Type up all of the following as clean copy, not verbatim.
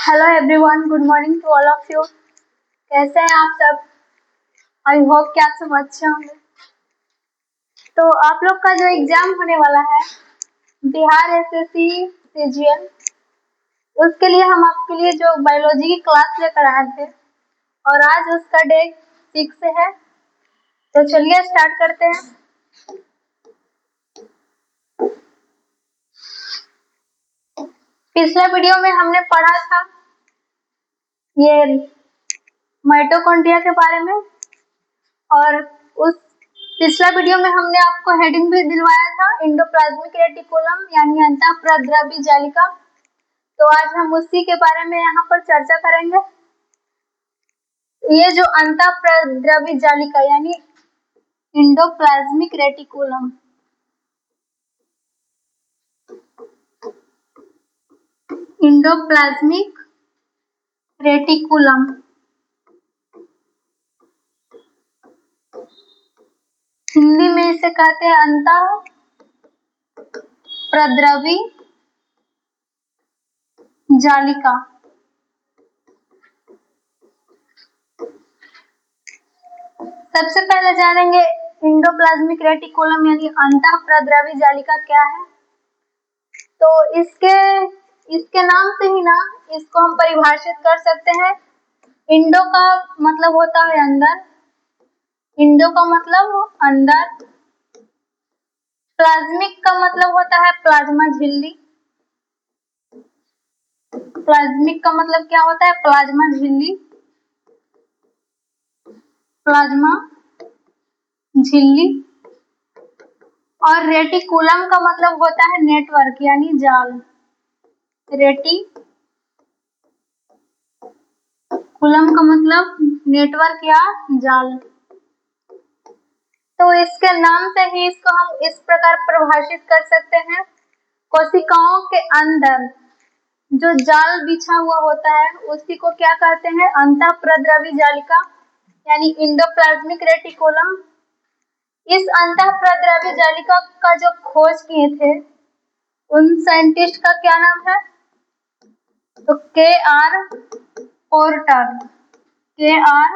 Hello everyone, good morning to all of you. कैसे हैं आप सब? आई होप कि आप सब अच्छे होंगे। तो आप लोग का जो एग्जाम होने वाला है बिहार एसएससी सीजीएल, उसके लिए हम आपके लिए जो बायोलॉजी की क्लास लेकर आए थे और आज उसका डे 6 है। तो चलिए स्टार्ट करते हैं। पिछले वीडियो में हमने पढ़ा था ये माइटोकॉन्ड्रिया के बारे में, और उस पिछला वीडियो में हमने आपको हेडिंग भी दिलवाया था एंडोप्लाज्मिक रेटिकुलम यानी अंतःप्रद्रवी जालिका। तो आज हम उसी के बारे में यहाँ पर चर्चा करेंगे। ये जो अंतःप्रद्रवी जालिका यानी endoplasmic reticulum, endoplasmic reticulum Hindi में इसे कहते हैं अंतःप्रद्रवी जालिका। सबसे पहले जानेंगे एंडोप्लाज्मिक रेटिकुलम यानी अंतःप्रद्रवी जालिका क्या है। तो इसके नाम से ही ना इसको हम परिभाषित कर सकते हैं। इंडो का मतलब होता है अंदर, इंडो का मतलब अंदर, प्लाज्मिक का मतलब होता है प्लाज्मा झिल्ली। प्लाज्मिक का मतलब क्या होता है? प्लाज्मा झिल्ली, प्लाज्मा झिल्ली। और रेटिकुलम का मतलब होता है नेटवर्क यानी जाल। रेटिकुलम का मतलब नेटवर्क या जाल। तो इसके नाम से ही इसको हम इस प्रकार परिभाषित कर सकते हैं। कोशिकाओं के अंदर जो जाल बिछा हुआ होता है उसी को क्या कहते हैं? अंतःप्रद्रवी जालिका यानी एंडोप्लाज्मिक रेटिकुलम। इस अंतःप्रद्रवी जालिका का जो खोज किए थे उन साइंटिस्ट का क्या नाम है? तो K.R. Porter. K.R.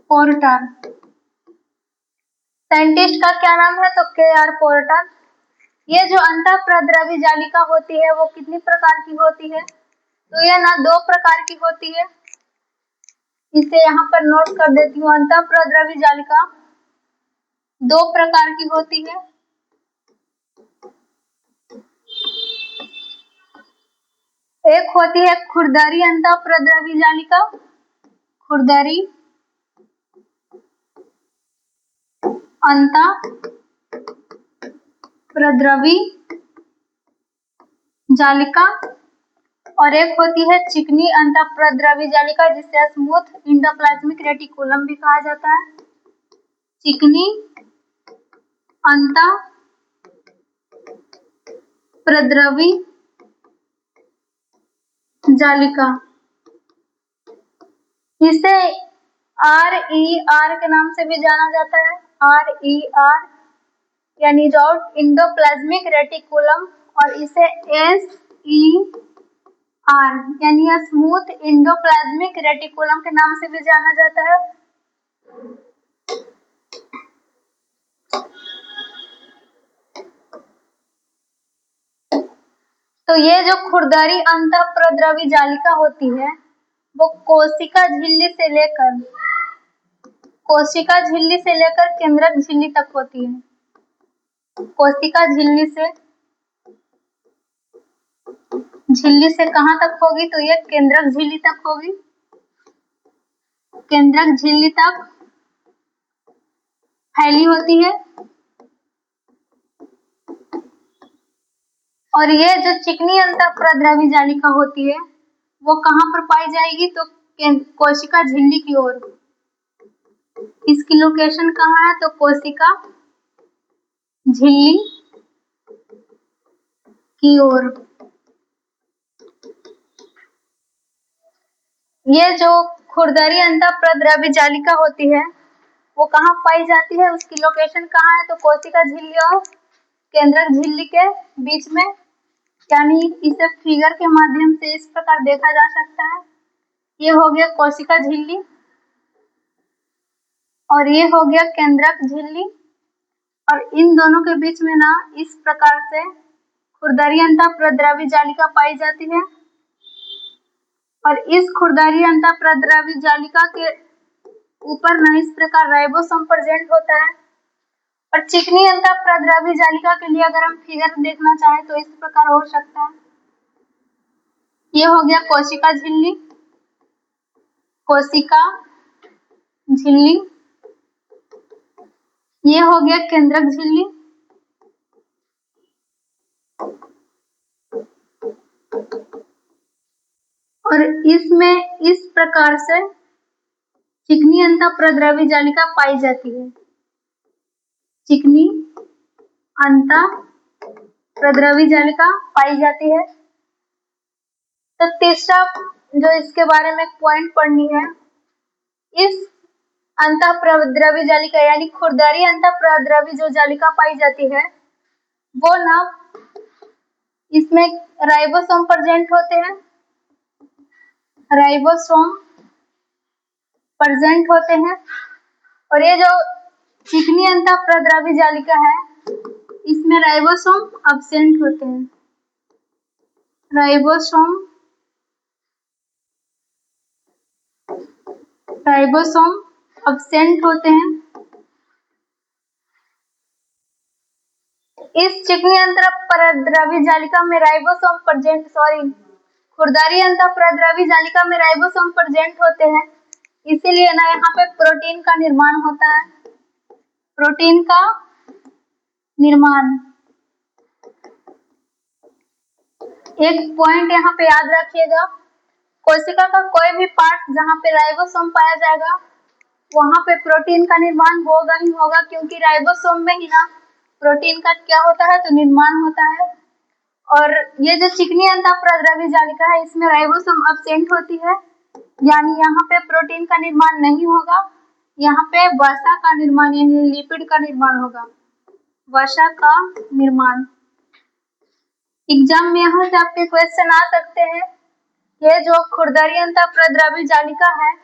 Porter scientist का क्या नाम है? तो K.R. पोर्टर। ये जो अंतःप्रद्रवी जालिका होती है वो कितनी प्रकार की होती है? तो ये ना 2 प्रकार की होती है। इसे यहाँ पर नोट कर देती हूँ। अंतःप्रद्रवी जालिका 2 प्रकार की होती है। एक होती है खुरदरी अंतःप्रद्रवी जालिका, खुरदरी अंतःप्रद्रवी जालिका, और एक होती है चिकनी अंतःप्रद्रवी जालिका जिसे स्मूथ एंडोप्लाज्मिक रेटिकुलम भी कहा जाता है। चिकनी अंतःप्रद्रवी जालिका, इसे RER के नाम से भी जाना जाता है। RER यानी रॉड एंडोप्लाज्मिक रेटिकुलम, और इसे SER यानी स्मूथ एंडोप्लाज्मिक रेटिकुलम के नाम से भी जाना जाता है। तो ये जो खुरदरी अंतःप्रद्रवी जालिका होती है वो कोशिका झिल्ली से लेकर केंद्रक झिल्ली तक होती है। कोशिका झिल्ली से कहां तक होगी? तो ये केंद्रक झिल्ली तक होगी। केंद्रक झिल्ली तक फैली होती है। और ये जो चिकनी अंतःप्रद्रवी जालिका होती है वो कहां पर पाई जाएगी? तो कोशिका झिल्ली की ओर। इसकी लोकेशन कहाँ है? तो कोशिका झिल्ली की ओर। ये जो खुरदरी अंतःप्रद्रवी जालिका होती है वो कहाँ पाई जाती है? उसकी लोकेशन कहाँ है? तो कोशिका झिल्ली और केंद्रक झिल्ली के बीच में यानी इसे फिगर के माध्यम से इस प्रकार देखा जा सकता है। ये हो गया कोशिका झिल्ली और ये हो गया केंद्रक झिल्ली, और इन दोनों के बीच में ना इस प्रकार से खुरदरी अंतःप्रद्रवी जालिका पाई जाती है, और इस खुरदरी अंतःप्रद्रवी जालिका के ऊपर ना इस प्रकार राइबोसोम प्रेजेंट होता है। और चिकनी अंतःप्रद्रवी जालिका के लिए अगर हम फिगर देखना चाहें तो इस प्रकार हो सकता है। ये हो गया कोशिका झिल्ली, कोशिका झिल्ली, ये हो गया केंद्रक झिल्ली, और इसमें इस प्रकार से चिकनी अंतःप्रद्रवी जालिका पाई जाती है। चिकनी अंतःप्रद्रवी जालिका पाई जाती है। तो तीसरा जो इसके बारे में पॉइंट पढ़नी है, इस अंतःप्रद्रवी जालिका यानी खुरदरी अंतःप्रद्रवी जो जालिका पाई जाती है वो ना इसमें राइबोसोम प्रेजेंट होते हैं, राइबोसोम प्रेजेंट होते हैं। और ये जो चिकनी अंतःप्रद्रवी जालिका है इसमें राइबोसोम अब्सेंट होते हैं, राइबोसोम अब्सेंट होते हैं। इस चिकनी अंतःप्रद्रवी जालिका में राइबोसोम प्रेजेंट खुरदरी अंतःप्रद्रवी जालिका में राइबोसोम प्रेजेंट होते हैं, इसीलिए ना यहाँ पे प्रोटीन का निर्माण होता है, प्रोटीन का निर्माण। एक पॉइंट यहाँ पे याद रखिएगा, कोशिका का कोई भी पार्ट जहाँ पे राइबोसोम पाया जाएगा वहां पे प्रोटीन का निर्माण होगा ही होगा, क्योंकि राइबोसोम में ही ना प्रोटीन का क्या होता है तो निर्माण होता है। और ये जो चिकनी अंतःप्रद्रवी जालिका है इसमें राइबोसोम अब्सेंट होती है, यानी यहाँ पे प्रोटीन का निर्माण नहीं होगा, यहाँ पे वसा का निर्माण यानी लिपिड का निर्माण होगा, वसा का निर्माण। एग्जाम में यहाँ से आपके क्वेश्चन आ सकते हैं, ये जो खुरदरी अंतःप्रद्रवी जालिका है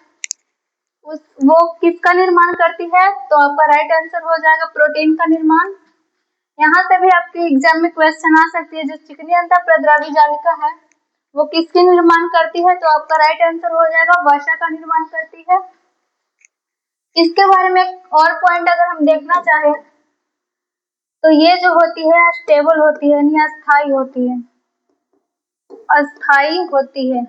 वो किसका निर्माण करती है, तो आपका राइट आंसर हो जाएगा प्रोटीन का निर्माण। यहाँ से भी आपके एग्जाम में क्वेश्चन आ सकती है, जो चिकनी अंतःप्रद्रवी जालिका है वो किसके निर्माण करती है, तो आपका राइट आंसर हो जाएगा वसा का निर्माण करती है। इसके बारे में और पॉइंट अगर हम देखना चाहें तो ये जो होती है स्टेबल होती है यानी अस्थाई होती है, अस्थाई होती है।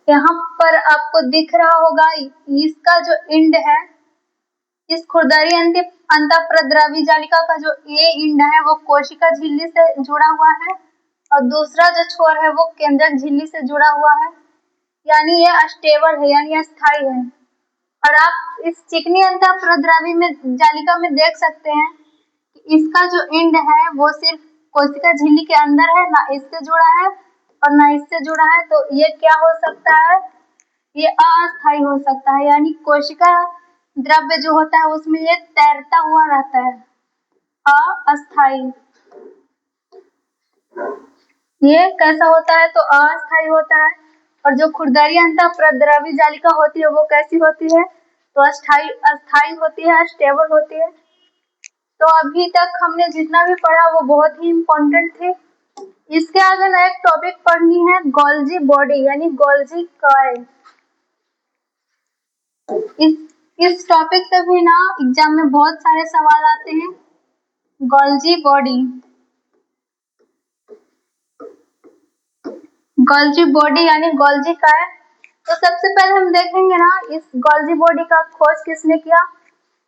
यहाँ पर आपको दिख रहा होगा इसका जो एंड है, इस खुरदरी अंतःप्रद्रवी जालिका का जो ए एंड है वो कोशिका झिल्ली से जुड़ा हुआ है, और दूसरा जो छोर है वो केंद्रक झिल्ली से जुड़ा हुआ है, यानी ये स्टेबल है यानी अस्थाई है। और आप इस चिकनी अंतःप्रद्रवी में जालिका में देख सकते हैं कि इसका जो एंड है वो सिर्फ कोशिका झिल्ली के अंदर है, ना इससे जुड़ा है और ना इससे जुड़ा है, तो ये क्या हो सकता है, ये अस्थाई हो सकता है, यानी कोशिका द्रव्य जो होता है उसमें ये तैरता हुआ रहता है, अस्थाई। ये कैसा होता है तो अस्थाई होता है। और जो खुरदरी अंतःप्रद्रवी जालिका होती है वो कैसी होती है, तो अस्थाई होती है, स्टेबल होती है। तो अभी तक हमने जितना भी पढ़ा वो बहुत ही इम्पोर्टेंट थे। इसके आगे ना एक टॉपिक पढ़नी है गोल्जी बॉडी यानी गोल्जी कॉइल। इस टॉपिक से भी ना एग्जाम में बहुत सारे सवाल आते हैं। गोल्जी बॉडी, गोल्जी बॉडी यानी गोल्जी कॉइल। तो सबसे पहले हम देखेंगे ना इस गोल्जी बॉडी का खोज किसने किया,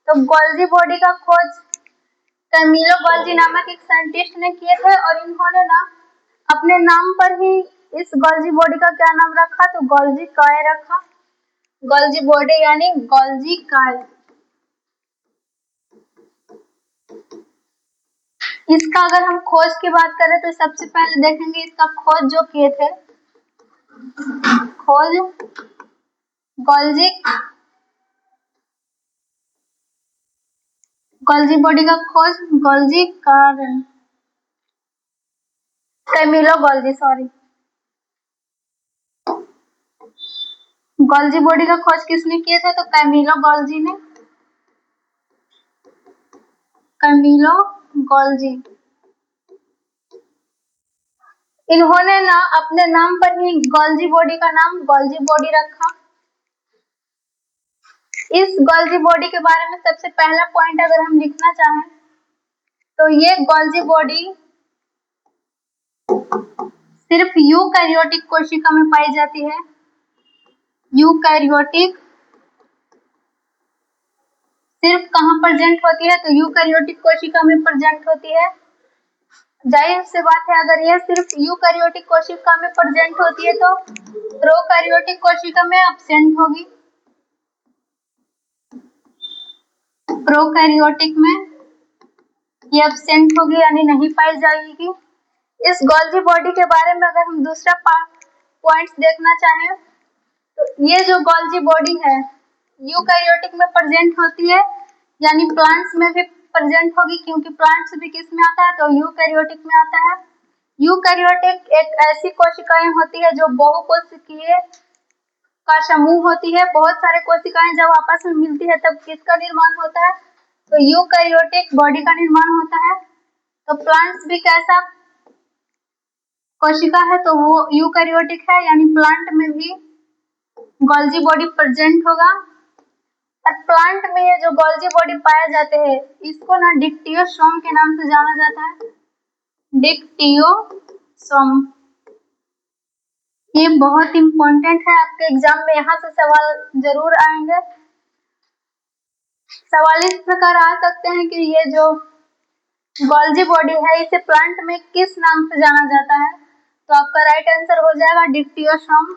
तो गोल्जी बॉडी का खोज कैमिलो गोल्जी नामक एक साइंटिस्ट ने किए थे, और इन्होंने ना अपने नाम पर ही इस गोल्जी बॉडी का क्या नाम रखा, तो गोल्जी कॉइल रखा, गोल्जी बॉडी यानी गोल्जी कॉइल। इसका अगर हम खोज की बात करें तो सबसे पहले देखेंगे इसका खोज जो किए थे, खोज गोल्जी बॉडी का खोज Golgi coil. Camillo Golgi, sorry. Golgi body का खोज किसने किया था? तो कैमिलो गोल्जी ने। कैमिलो गोल्जी, इन्होंने ना अपने नाम पर ही गोल्जी बॉडी का नाम गोल्जी बॉडी रखा। इस गोल्जी बॉडी के बारे में सबसे पहला पॉइंट अगर हम लिखना चाहें तो ये गोल्जी बॉडी सिर्फ यूकैरियोटिक कोशिका में पाई जाती है। यूकैरियोटिक सिर्फ कहाँ प्रेजेंट होती है? तो यूकैरियोटिक कोशिका में प्रेजेंट होती है। जाहिर सी बात है, अगर यह सिर्फ यूकैरियोटिक कोशिका में प्रेजेंट होती है तो प्रोकैरियोटिक कोशिका में एब्सेंट होगी। प्रोकैरियोटिक में ये एब्सेंट होगी, यानी नहीं पाई जाएगी। इस गोल्जी बॉडी के बारे में अगर हम दूसरा पॉइंट्स देखना चाहें तो ये जो गोल्जी बॉडी है यूकैरियोटिक में प्रेजेंट होती है, यानी प्लांट्स में भी प्रेजेंट होगी, क्योंकि प्लांट्स भी किस में आता है? तो यूकैरियोटिक में आता है। यूकैरियोटिक एक ऐसी कोशिकाएं होती है जो बहुकोशिकीय का समूह होती है। बहुत सारे कोशिकाएं जब आपस में मिलती है तब किसका निर्माण होता है? तो यूकैरियोटिक बॉडी का निर्माण होता है। तो प्लांट्स भी कैसा कोशिका है? तो वो यूकैरियोटिक है, यानी प्लांट में भी गोल्जी बॉडी प्रेजेंट होगा। और प्लांट में ये जो गोल्जी बॉडी पाए जाते हैं इसको ना डिक्टियोसोम के नाम से जाना जाता है। डिक्टियोसोम, ये बहुत इंपॉर्टेंट है, आपके एग्जाम में यहाँ से सवाल जरूर आएंगे। सवाल इस प्रकार आ सकते हैं कि ये जो गोल्जी बॉडी है इसे प्लांट में किस नाम से जाना जाता है? तो आपका राइट आंसर हो जाएगा डिक्टियोसोम।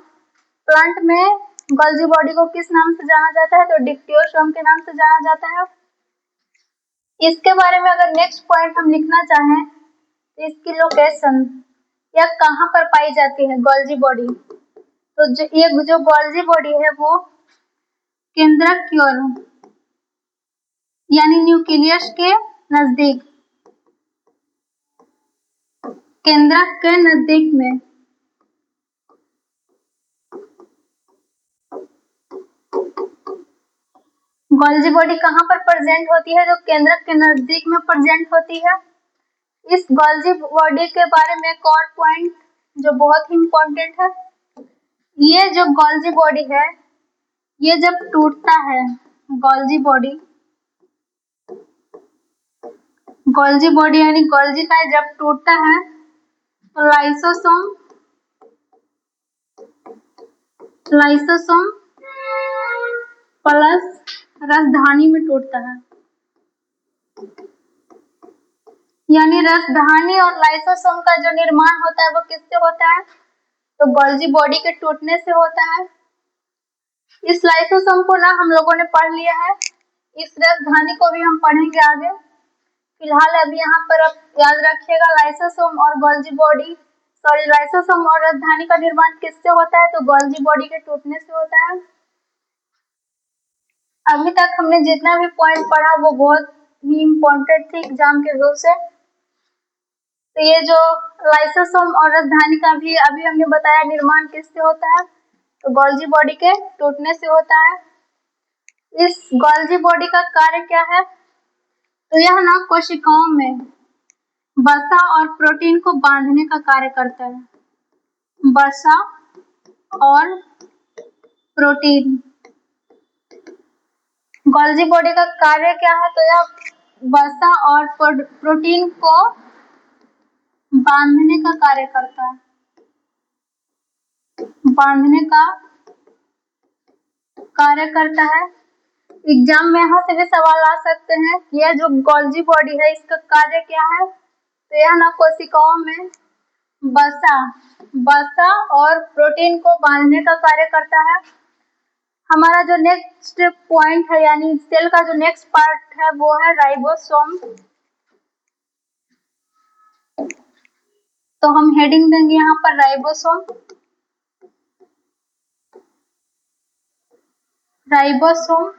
प्लांट में गोल्जी बॉडी को किस नाम से जाना जाता है? तो डिक्टियोसोम के नाम से जाना जाता है। इसके बारे में अगर नेक्स्ट पॉइंट हम लिखना चाहें तो इसकी लोकेशन या कहाँ पर पाई जाती है गोल्जी बॉडी, तो ये जो गोल्जी बॉडी है वो केंद्रक की ओर यानी न्यूक्लियस के नजदीक, केंद्रक के नजदीक में गोल्जी बॉडी कहाँ पर प्रेजेंट होती है? जो केंद्रक के नजदीक में प्रेजेंट होती है। इस गोल्जी बॉडी के बारे में एक और पॉइंट जो बहुत ही इम्पोर्टेंट है, ये जो गोल्जी बॉडी है ये जब टूटता है गोल्जी बॉडी यानी गोल्जी का जब टूटता है तो लाइसोसोम प्लस राजधानी में टूटता है, यानी राजधानी और लाइसोसोम का जो निर्माण होता है वो किससे होता है? तो गोल्जी बॉडी के टूटने से होता है। इस लाइसोसोम को ना हम लोगों ने पढ़ लिया है, इस राजधानी को भी हम पढ़ेंगे आगे। फिलहाल अभी यहाँ पर आप याद रखिएगा लाइसोसोम और गोल्जी बॉडी, सॉरी लाइसोसोम और राजधानी का निर्माण किससे होता है? तो गोल्जी बॉडी के टूटने से होता है। अभी तक हमने जितना भी पॉइंट पढ़ा वो बहुत ही इम्पोर्टेंट थे एग्जाम के व्यू से। तो ये जो लाइसोसोम और राजधानी का भी अभी हमने बताया निर्माण किससे होता है? तो गोल्जी बॉडी के टूटने से होता है। इस गोल्जी बॉडी का कार्य क्या है? तो यह ना कोशिकाओं में वसा और प्रोटीन को बांधने का कार्य करता है। वसा और प्रोटीन, गोल्जी बॉडी का कार्य क्या है? तो यह वसा और प्रोटीन को बांधने का कार्य करता है। बांधने का कार्य करता है। एग्जाम में यहाँ से भी सवाल आ सकते हैं, यह जो गोल्जी बॉडी है इसका कार्य क्या है? तो यह ना कोशिकाओं में वसा और प्रोटीन को बांधने का कार्य करता है। हमारा जो नेक्स्ट पॉइंट है यानी सेल का जो नेक्स्ट पार्ट है वो है राइबोसोम। तो हम हेडिंग देंगे यहाँ पर राइबोसोम। राइबोसोम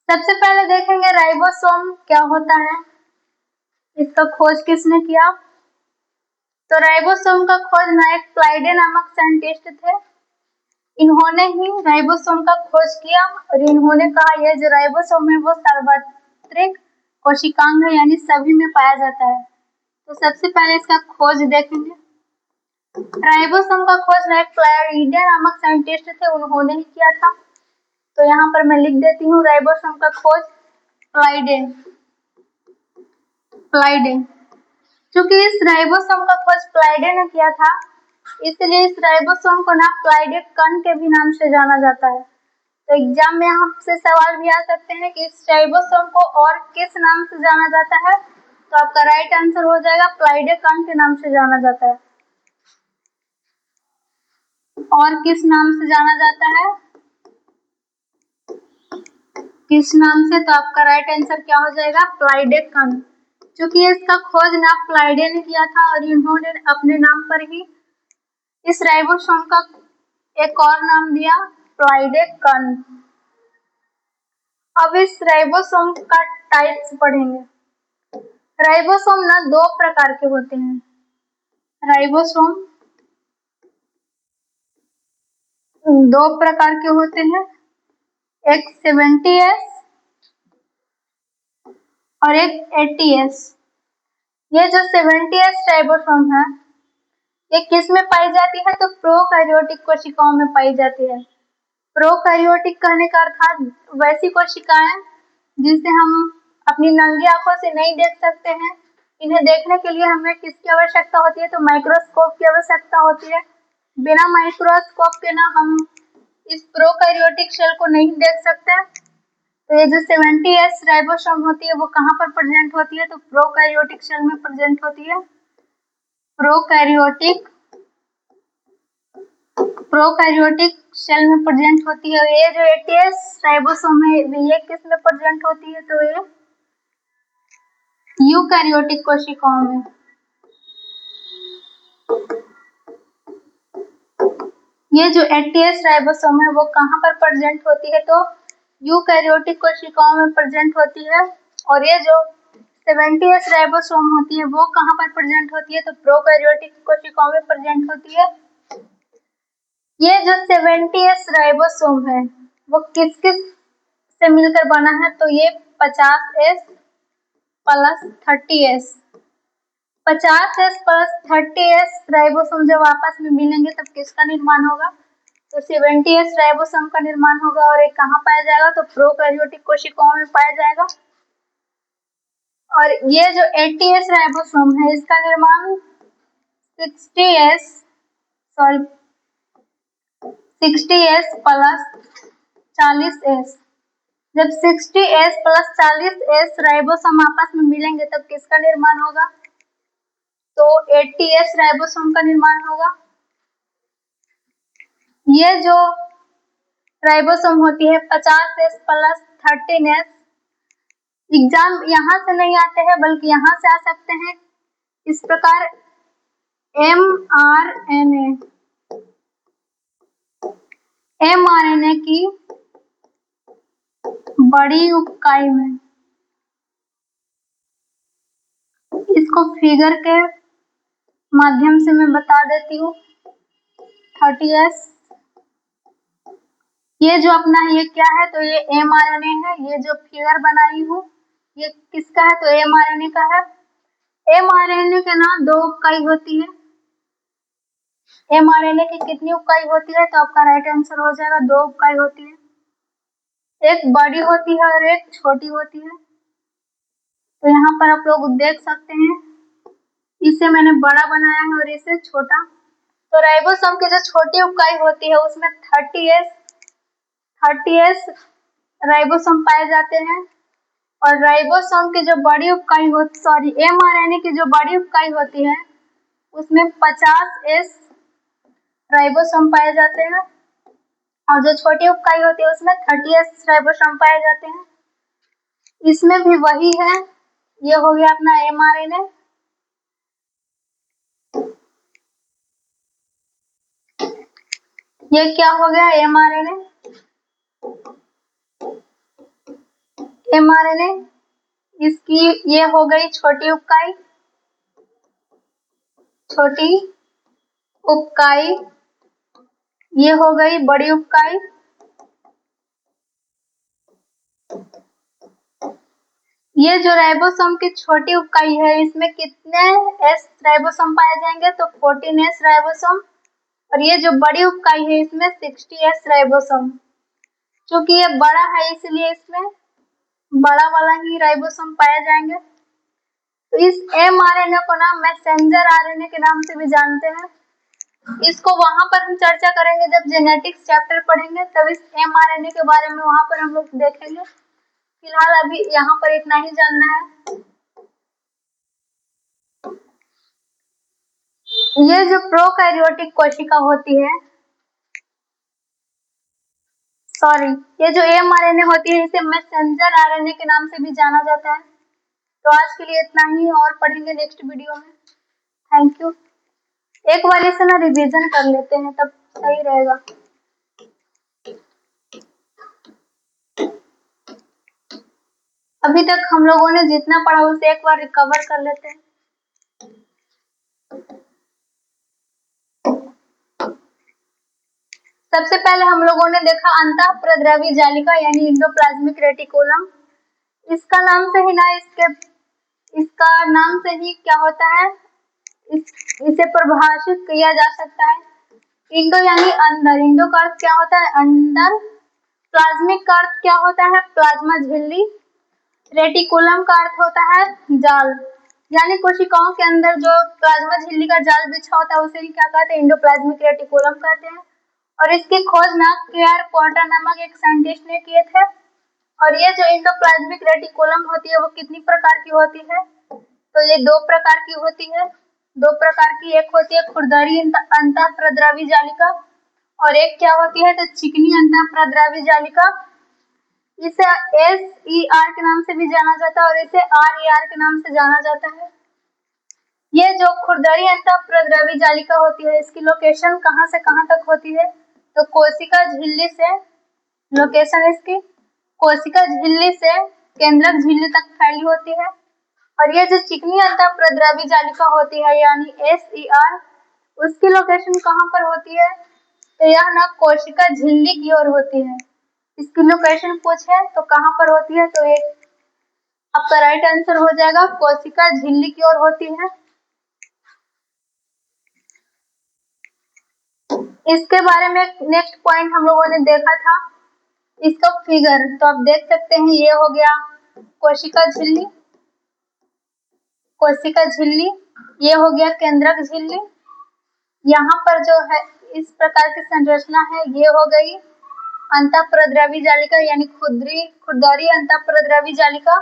सबसे पहले देखेंगे राइबोसोम क्या होता है, इसका खोज किसने किया? तो राइबोसोम का खोज नायक प्लाइडे नामक साइंटिस्ट थे। इन्होंने ही राइबोसोम का खोज किया और इन्होंने कहा यह जो राइबोसोम है वो सार्वत्रिक कोशिकांग है, यानी सभी में पाया जाता है। तो सबसे पहले इसका खोज देखेंगे। राइबोसोम का खोज नायक प्लाइडे नामक साइंटिस्ट थे, उन्होंने ही किया था। तो यहाँ पर मैं लिख देती हूँ राइबोसोम का खोज प्लाइडे। क्योंकि इस राइबोसोम का खोज प्लाइडे ने किया था, इसलिए इस राइबोसोम को ना प्लाइडे कण के भी नाम से जाना जाता है। तो एग्जाम में यहाँ से सवाल भी आ सकते हैं कि इस राइबोसोम को और किस नाम से जाना जाता है। तो आपका राइट आंसर हो जाएगा प्लाइडे कण के नाम से जाना जाता है। और किस नाम से जाना जाता है, किस नाम से? तो आपका राइट आंसर क्या हो जाएगा, प्लाइडे कण। क्योंकि इसका खोज ना प्लाइडे ने किया था और इन्होंने अपने नाम पर ही इस राइबोसोम का एक और नाम दिया, प्लाइडे कण। अब इस राइबोसोम का टाइप्स पढ़ेंगे। राइबोसोम ना दो प्रकार के होते हैं। राइबोसोम दो प्रकार के होते हैं, एक 70S और एक 80S। ये जो 70S राइबोसोम है ये किस में पाई जाती है? तो प्रोकैरियोटिक कोशिकाओं में पाई जाती है। प्रोकैरियोटिक कहने का अर्थात वैसी कोशिकाएं जिसे हम अपनी नंगी आंखों से नहीं देख सकते हैं। इन्हें देखने के लिए हमें किसकी आवश्यकता होती है? तो माइक्रोस्कोप की आवश्यकता होती है। बिना माइक्रोस्कोप के ना हम इस प्रोकैरियोटिक सेल को नहीं देख सकते। तो ये जो 70S राइबोसोम होती है वो कहाँ पर प्रेजेंट होती है? तो प्रोकैरियोटिक सेल में प्रेजेंट होती है। प्रोकैरियोटिक सेल में प्रेजेंट होती है। ये जो 80S राइबोसोम है ये किस में प्रेजेंट होती है? तो ये यूकैरियोटिक कोशिकाओं में। ये जो 80S राइबोसोम है वो कहाँ पर प्रेजेंट होती है? तो यूकैरियोटिक कोशिकाओं में प्रेजेंट होती है। और ये जो 70S राइबोसोम होती है वो कहाँ पर प्रेजेंट होती है? तो प्रोकैरियोटिक कोशिकाओं में प्रेजेंट होती है। ये जो 70S राइबोसोम है वो किस किस से मिलकर बना है? तो ये 50S plus 30S। 50S plus 30S ribosome जब आपस में मिलेंगे तब किसका निर्माण होगा? तो 70S राइबोसोम का निर्माण होगा। और ये कहाँ पाया जाएगा? तो प्रोकैरियोटिक कोशिकाओं में पाया जाएगा। और ये जो 80S राइबोसोम है इसका निर्माण 60S प्लस 40S। जब 60S प्लस 40S राइबोसोम आपस में मिलेंगे तब किसका निर्माण होगा? तो 80S राइबोसोम का निर्माण होगा। ये जो राइबोसोम होती है 50S प्लस 13S, एग्जाम यहाँ से नहीं आते हैं बल्कि यहाँ से आ सकते हैं इस प्रकार। mRNA की बड़ी इकाई में, इसको फिगर के माध्यम से मैं बता देती हूँ। 30S ये जो अपना ये क्या है? तो ये mRNA है। ये जो फिगर बनाई हूँ ये किसका है? तो mRNA का है। mRNA के ना दो इकाई होती है। mRNA की कितनी इकाई होती है? तो आपका राइट आंसर हो जाएगा दो इकाई होती है, एक बड़ी होती है और एक छोटी होती है। तो यहाँ पर आप लोग देख सकते हैं इसे मैंने बड़ा बनाया है और इसे छोटा। तो राइबोसोम की जो छोटी इकाई होती है उसमें 30S राइबोसोम पाए जाते हैं। और राइबोसोम की जो बड़ी इकाई होती mRNA की जो बड़ी इकाई होती है उसमें 50S राइबोसोम पाए जाते हैं। और जो छोटी इकाई होती है उसमें 30S राइबोसोम पाए जाते हैं। इसमें भी वही है। ये हो गया अपना mRNA। ये क्या हो गया? mRNA इसकी ये हो गई छोटी इकाई। छोटी उपकाई, ये हो गई बड़ी उपकाई। ये जो राइबोसोम की छोटी उपकाई है, इसमें कितने एस राइबोसोम पाए जाएंगे? तो 14 एस राइबोसोम। और ये जो बड़ी उपकाई है, इसमें 60 एस राइबोसोम। क्योंकि ये बड़ा है इसलिए इसमें बड़ा वाला ही राइबोसोम पाए जाएंगे। तो इस mRNA को ना मैसेंजर आरएनए के नाम से भी जानते हैं। इसको वहां पर हम चर्चा करेंगे जब जेनेटिक्स चैप्टर पढ़ेंगे, तब इस mRNA के बारे में वहां पर हम लोग देखेंगे। फिलहाल अभी यहाँ पर इतना ही जानना है। ये जो प्रोकैरियोटिक कोशिका होती है, ये जो mRNA होती है, इसे मैसेंजर आरएनए के नाम से भी जाना जाता है। तो आज के लिए इतना ही, और पढ़ेंगे नेक्स्ट वीडियो में। Thank you. एक बार इसे ना रिवीजन कर लेते हैं, तब सही रहेगा। अभी तक हम लोगों ने जितना पढ़ा उसे एक बार रिकवर कर लेते हैं। सबसे पहले हम लोगों ने देखा अंतःप्रद्रवी जालिका यानी एंडोप्लाज्मिक रेटिकुलम। इसका नाम से ही ना इसका नाम से ही क्या होता है, इसे परिभाषित किया जा सकता है। इंडो यानी अंदर, इंडो का अर्थ क्या होता है? अंदर। प्लाज्मिक का अर्थ क्या होता है? प्लाज्मा झिल्ली। रेटिकुलम का अर्थ होता है जाल, यानी कोशिकाओं के अंदर जो प्लाज्मा झिल्ली का जाल बिछा होता है उसे ही क्या कहते हैं? एंडोप्लाज्मिक रेटिकुलम कहते हैं। और इसकी खोज ना क्लेयर पोर्टर नामक एक साइंटिस्ट ने किए थे। और ये जो एंडोप्लाज्मिक रेटिकुलम होती है वो कितनी प्रकार की होती है? तो ये दो प्रकार की होती है। दो प्रकार की, एक होती है खुरदरी अंतःप्रद्रवी जालिका, और एक क्या होती है? तो चिकनी अंतःप्रद्रवी जालिका। इसे SER के नाम से भी जाना जाता है और इसे RER के नाम से जाना जाता है। ये जो खुरदरी अंतःप्रद्रवी जालिका होती है, इसकी लोकेशन कहाँ से कहाँ तक होती है? तो कोशिका झिल्ली से, लोकेशन इसकी कोशिका झिल्ली से केंद्रक झिल्ली तक फैली होती है। और ये जो चिकनी अंतःप्रद्रवी जालिका होती है यानी SER, उसकी लोकेशन कहाँ पर होती है? तो यह ना कोशिका झिल्ली की ओर होती है। इसकी लोकेशन पूछे तो कहाँ पर होती है? तो एक आपका राइट आंसर हो जाएगा, कोशिका झिल्ली की ओर होती है। इसके बारे में नेक्स्ट पॉइंट हम लोगों ने देखा था, इसका फिगर तो आप देख सकते हैं। ये हो गया कोशिका झिल्ली, कोशिका झिल्ली, ये हो गया केंद्रक झिल्ली। यहाँ पर जो है इस प्रकार की संरचना है, ये हो गई अंतःप्रद्रवी जालिका यानी खुरदरी अंतःप्रद्रवी जालिका।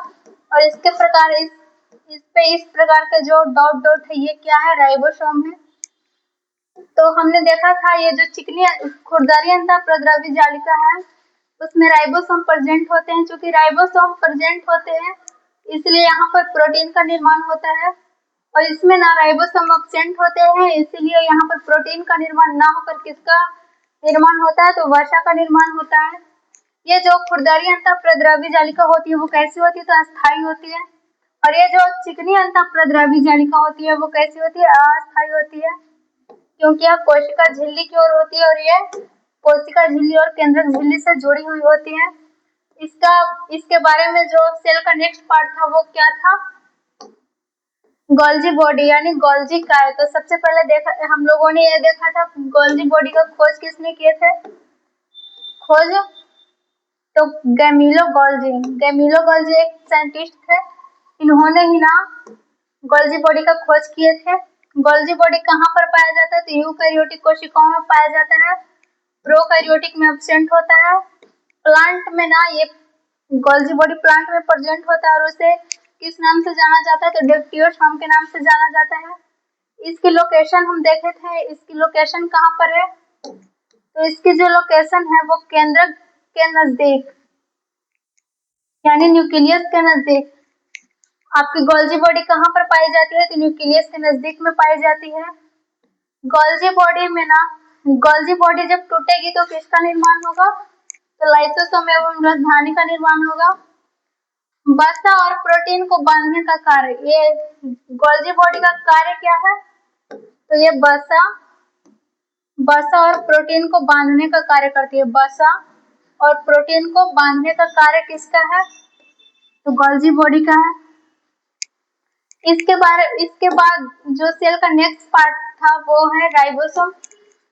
और इसके प्रकार इस पे इस प्रकार के जो डॉट डॉट है, ये क्या है? राइबोसोम है। तो हमने देखा था ये जो चिकनी खुरदरी अंतःप्रद्रवी जालिका है, उसमें राइबोसोम प्रेजेंट होते हैं। चूंकि राइबोसोम प्रेजेंट होते हैं इसलिए यहाँ पर प्रोटीन का निर्माण होता है, और इसमें ना राइबोसोम एब्सेंट होते हैं, इसीलिए यहाँ पर प्रोटीन का निर्माण ना होकर किसका निर्माण होता है? तो वसा का निर्माण होता है। ये जो खुरदरी अंतःप्रद्रवी जालिका होती है वो कैसी होती है? तो अस्थायी होती है। और ये जो चिकनी अंतःप्रद्रवी जालिका होती है वो कैसी होती है? अस्थायी होती है, क्योंकि यह कोशिका झिल्ली की ओर होती है और ये कोशिका झिल्ली और केंद्रक झिल्ली से जुड़ी हुई होती है। इसके बारे में जो सेल का नेक्स्ट पार्ट था वो क्या था? गोल्जी बॉडी यानी गोल्जी काय। तो सबसे पहले देखा हम लोगों ने ये देखा था गोल्जी बॉडी का खोज किसने किए थे? खोज तो गैमिलो गोल्जी एक साइंटिस्ट थे। इन्होंने ही ना गोल्जी बॉडी का खोज किए थे। गोल्जी बॉडी कहाँ पर पाया जाता है? तो यूकैरियोटिक कोशिकाओं में पाया जाता है, प्रोकैरियोटिक में एब्सेंट होता है। प्लांट में ना ये गोल्जी बॉडी प्लांट में प्रेजेंट होता है और उसे किस नाम से जाना जाता है? तो डिप्टियोसोम के नाम से जाना जाता है। इसकी लोकेशन हम देखे थे, इसकी लोकेशन कहाँ पर है? तो इसकी जो लोकेशन है वो केंद्रक के नजदीक यानी न्यूक्लियस के नजदीक। आपकी गोल्जी बॉडी कहाँ पर पाई जाती है? तो न्यूक्लियस के नजदीक में पाई जाती है। गोल्जी बॉडी में ना, गोल्जी बॉडी जब टूटेगी तो किसका निर्माण होगा? तो लाइसोसोम एवं राजधानी का निर्माण होगा। वसा और प्रोटीन को बांधने का कार्य, ये गोल्जी बॉडी का कार्य क्या है? तो ये वसा और प्रोटीन को बांधने का कार्य करती है। वसा और प्रोटीन को बांधने का कार्य किसका है? तो गोल्जी बॉडी का है। इसके बाद जो सेल का नेक्स्ट पार्ट था वो है राइबोसोम।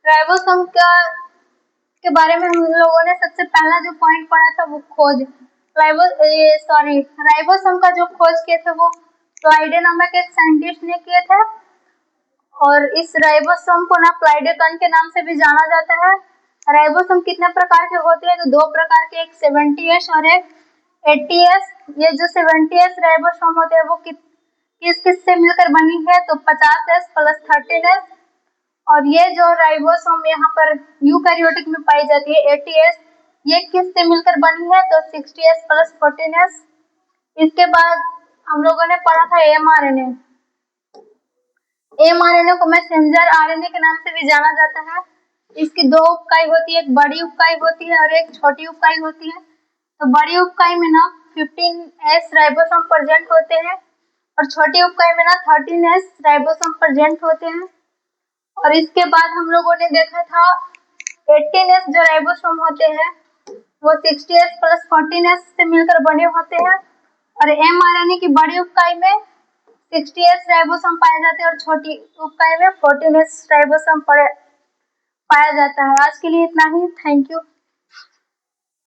राइबोसोम के बारे में हम लोगों ने सबसे पहला जो पॉइंट पढ़ा था वो खोज राइबोसोम का जो खोज किए थे वो प्लाइडे नामक एक साइंटिस्ट ने किए थे। और इस राइबोसोम को ना प्लाइडेकन के नाम से भी जाना जाता है। राइबोसोम कितने प्रकार के होते हैं? तो दो प्रकार के, एक 70S और एक 80S। ये जो 70S राइबोसोम होते हैं वो किस से मिलकर बनी है? तो 50S प्लस 13S। और ये जो राइबोसोम यहाँ पर यूकैरियोटिक में पाई जाती है 80S, ये किस से मिलकर बनी है? तो 60S प्लस 14S। इसके बाद हम लोगों ने पढ़ा था mRNA। mRNA को मैसेंजर आरएनए के नाम से भी जाना जाता है। इसकी दो उपइकाई होती है, एक बड़ी उपइकाई होती है और एक छोटी उपइकाई होती है। तो बड़ी उपइकाई में ना 15S राइबोसोम प्रेजेंट होते हैं और छोटी उपइकाई में ना 13S राइबोसोम प्रेजेंट होते हैं। और इसके बाद हम लोगों ने देखा था 18S जो राइबोसोम होते हैं वो 60S प्लस 14S से मिलकर बने होते हैं। और mRNA की बड़ी उपइकाई में 60S राइबोसोम पाए जाते हैं और छोटी उपइकाई में 14S राइबोसोम पाया जाता है। आज के लिए इतना ही। Thank you.